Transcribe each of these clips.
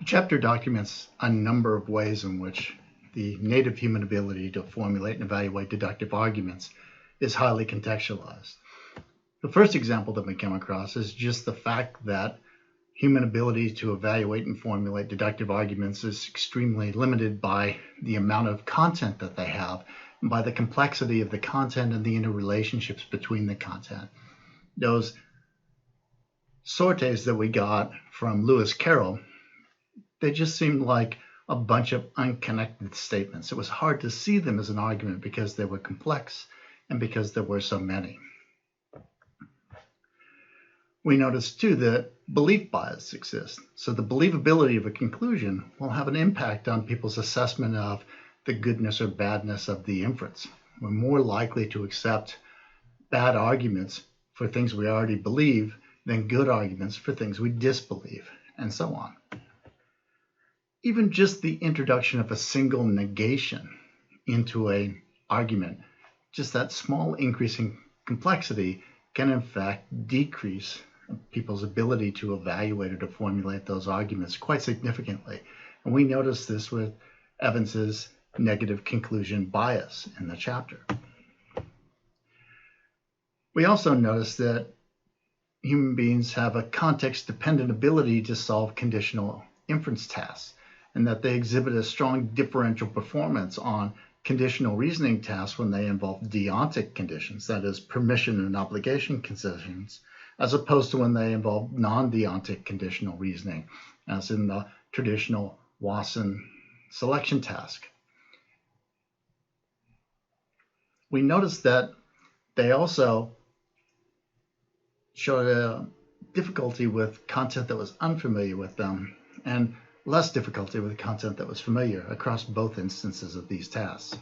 The chapter documents a number of ways in which the native human ability to formulate and evaluate deductive arguments is highly contextualized. The first example that we come across is just the fact that human ability to evaluate and formulate deductive arguments is extremely limited by the amount of content that they have and by the complexity of the content and the interrelationships between the content. Those sortes that we got from Lewis Carroll, they just seemed like a bunch of unconnected statements. It was hard to see them as an argument because they were complex and because there were so many. We noticed too that belief bias exists. So the believability of a conclusion will have an impact on people's assessment of the goodness or badness of the inference. We're more likely to accept bad arguments for things we already believe than good arguments for things we disbelieve, and so on. Even just the introduction of a single negation into an argument, just that small increase in complexity can in fact decrease people's ability to evaluate or to formulate those arguments quite significantly. And we notice this with Evans's negative conclusion bias in the chapter. We also notice that human beings have a context-dependent ability to solve conditional inference tasks, and that they exhibit a strong differential performance on conditional reasoning tasks when they involve deontic conditions, that is, permission and obligation conditions, as opposed to when they involve non-deontic conditional reasoning, as in the traditional Wasson selection task. We notice that they also showed a difficulty with content that was unfamiliar with them, and less difficulty with content that was familiar across both instances of these tasks.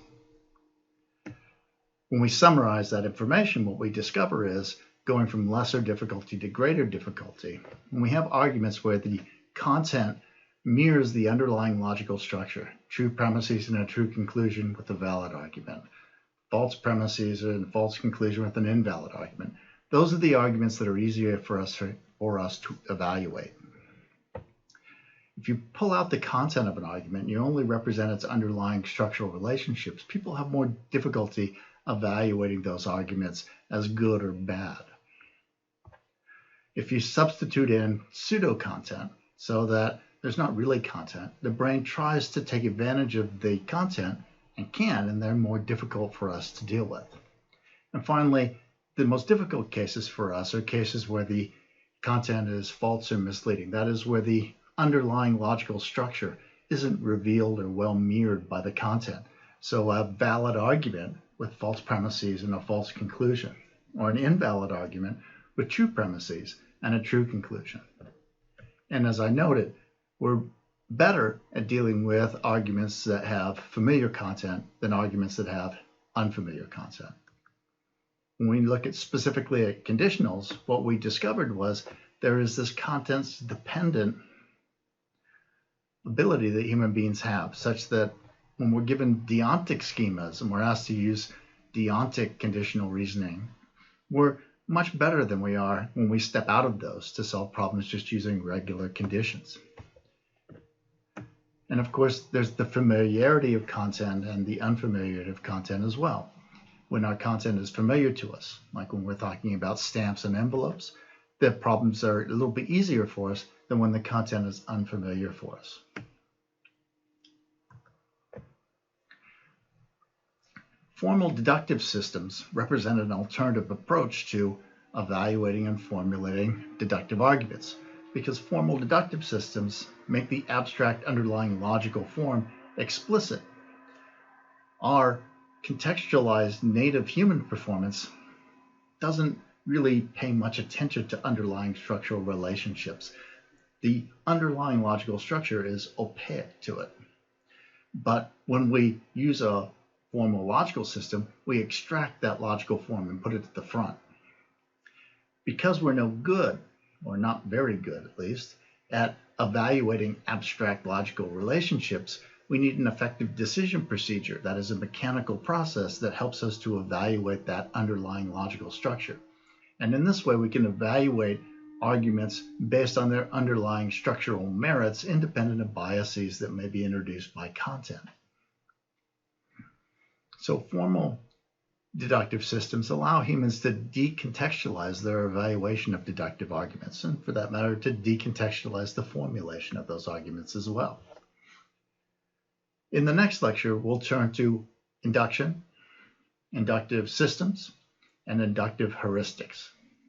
When we summarize that information, what we discover is going from lesser difficulty to greater difficulty. When we have arguments where the content mirrors the underlying logical structure, true premises and a true conclusion with a valid argument, false premises and a false conclusion with an invalid argument, those are the arguments that are easier for us to evaluate. If you pull out the content of an argument, you only represent its underlying structural relationships, people have more difficulty evaluating those arguments as good or bad. If you substitute in pseudo-content so that there's not really content, the brain tries to take advantage of the content and can, and they're more difficult for us to deal with. And finally, the most difficult cases for us are cases where the content is false or misleading. That is, where the underlying logical structure isn't revealed or well mirrored by the content. So a valid argument with false premises and a false conclusion, or an invalid argument with true premises and a true conclusion. And as I noted, we're better at dealing with arguments that have familiar content than arguments that have unfamiliar content. When we look at specifically at conditionals, what we discovered was there is this contents-dependent ability that human beings have, such that when we're given deontic schemas and we're asked to use deontic conditional reasoning, we're much better than we are when we step out of those to solve problems just using regular conditions. And of course, there's the familiarity of content and the unfamiliarity of content as well. When our content is familiar to us, like when we're talking about stamps and envelopes, the problems are a little bit easier for us than when the content is unfamiliar for us. Formal deductive systems represent an alternative approach to evaluating and formulating deductive arguments, because formal deductive systems make the abstract underlying logical form explicit. Our contextualized native human performance doesn't really pay much attention to underlying structural relationships. The underlying logical structure is opaque to it. But when we use a formal logical system, we extract that logical form and put it at the front. Because we're no good, or not very good at least, at evaluating abstract logical relationships, we need an effective decision procedure, that is a mechanical process that helps us to evaluate that underlying logical structure. And in this way, we can evaluate arguments based on their underlying structural merits, independent of biases that may be introduced by content. So formal deductive systems allow humans to decontextualize their evaluation of deductive arguments, and for that matter, to decontextualize the formulation of those arguments as well. In the next lecture, we'll turn to induction, inductive systems, and inductive heuristics.